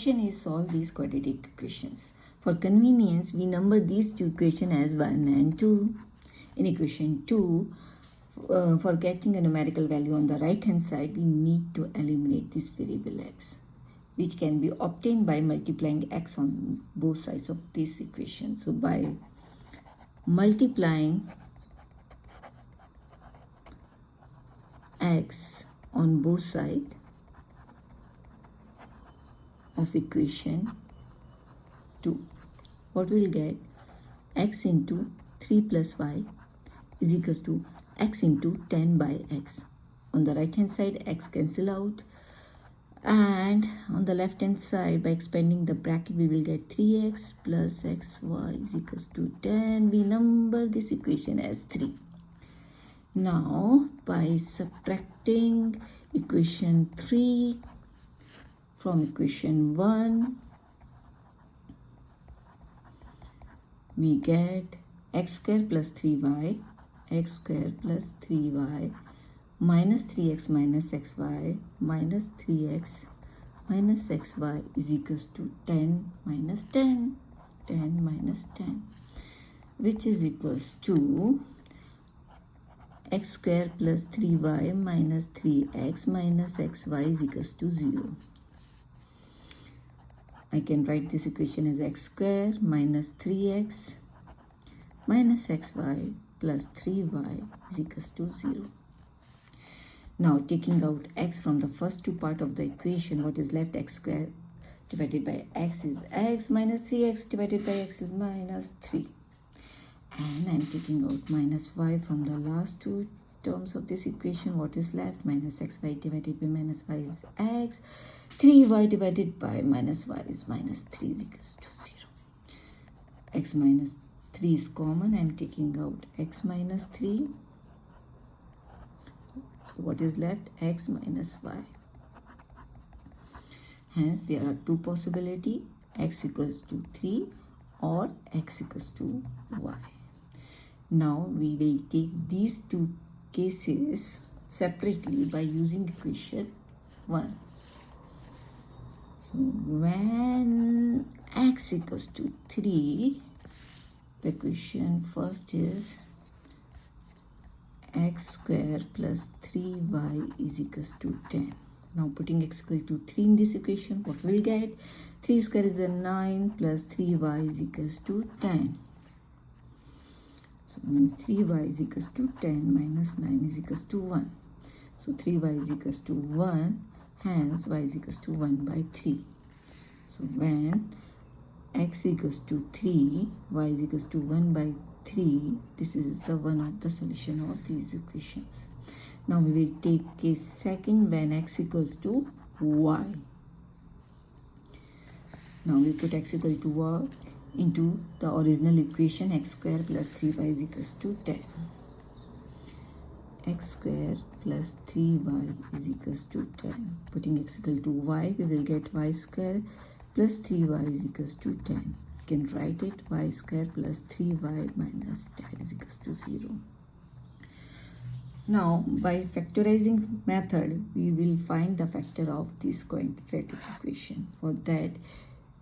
Question is solve these quadratic equations. For convenience, we number these two equations as 1 and 2. In equation 2, for getting a numerical value on the right hand side, we need to eliminate this variable x, which can be obtained by multiplying x on both sides of this equation. So by multiplying x on both sides of equation 2, what we'll get, x into 3 plus y is equals to x into 10 by x. On the right hand side, x cancel out, and on the left hand side, by expanding the bracket, we will get 3x plus xy is equals to 10. We number this equation as 3. Now by subtracting equation 3 from equation 1, we get x square plus 3y, x square plus 3y minus 3x minus xy minus 3x minus xy is equals to 10 minus 10, 10 minus 10, which is equals to x square plus 3y minus 3x minus xy is equals to 0. I can write this equation as x square minus 3x minus xy plus 3y is equals to 0. Now taking out x from the first two part of the equation, what is left, x square divided by x is x minus 3x divided by x is minus 3. And I'm taking out minus y from the last two terms of this equation. What is left? Minus xy divided by minus y is x. 3y divided by minus y is minus 3 is equals to 0. X minus 3 is common. I'm taking out x minus 3. So what is left? X minus y. Hence there are two possibilities, x equals to 3 or x equals to y. Now we will take these two cases separately by using equation 1. So when x equals to 3, the equation first is x square plus 3y is equals to 10. Now putting x equal to 3 in this equation, what we'll get? 3 square is a 9 plus 3y is equals to 10. So means 3y is equals to 10 minus 9 is equals to 1. So 3y is equals to 1. Hence y is equals to 1 by 3. So when x equals to 3, y is equals to 1 by 3, this is the one of the solution of these equations. Now we will take case second when x equals to y. Now we put x equal to y into the original equation, x square plus 3y is equals to 10. X square plus 3y is equals to 10. Putting x equal to y, we will get y square plus 3y is equals to 10. You can write it y square plus 3y minus 10 is equals to 0. Now by factorizing method, we will find the factor of this quadratic equation. For that,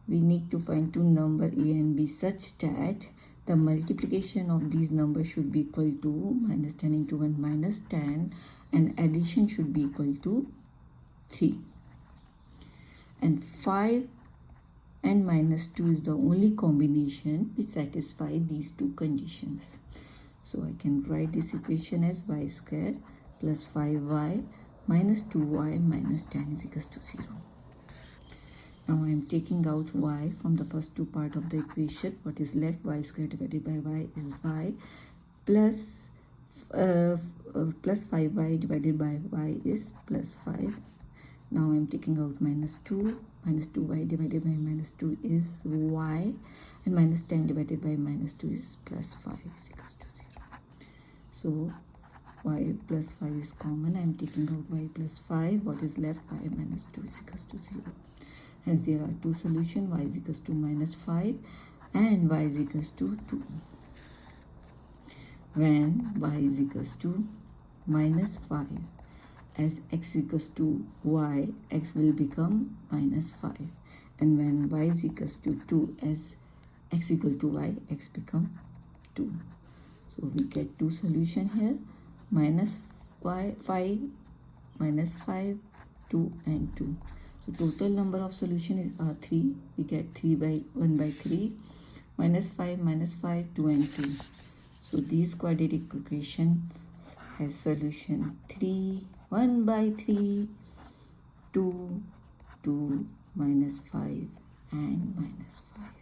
we need to find two numbers a and b such that the multiplication of these numbers should be equal to minus 10 into 1 minus 10, and addition should be equal to 3. And 5 and minus 2 is the only combination which satisfies these two conditions. So I can write this equation as y square plus 5y minus 2y minus 10 is equals to 0. Now I am taking out y from the first two part of the equation. What is left? Y square divided by y is y plus 5y divided by y is plus 5. Now I am taking out minus 2. Minus 2y divided by minus 2 is y, and minus 10 divided by minus 2 is plus 5 is equals to 0. So y plus 5 is common. I am taking out y plus 5. What is left? Y minus 2 is equals to 0. Hence there are two solutions, y is equals to minus 5 and y is equals to 2. When y is equals to minus 5, as x equals to y, x will become minus 5. and when y is equals to 2, as x equal to y, x become 2. So we get two solution here, minus 5, minus 5, 2 and 2. So total number of solution is 3. We get 3 by 1 by 3, minus 5, 2 and 2. So this quadratic equation has solution 3, 1 by 3, 2, 2, minus 5 and minus 5.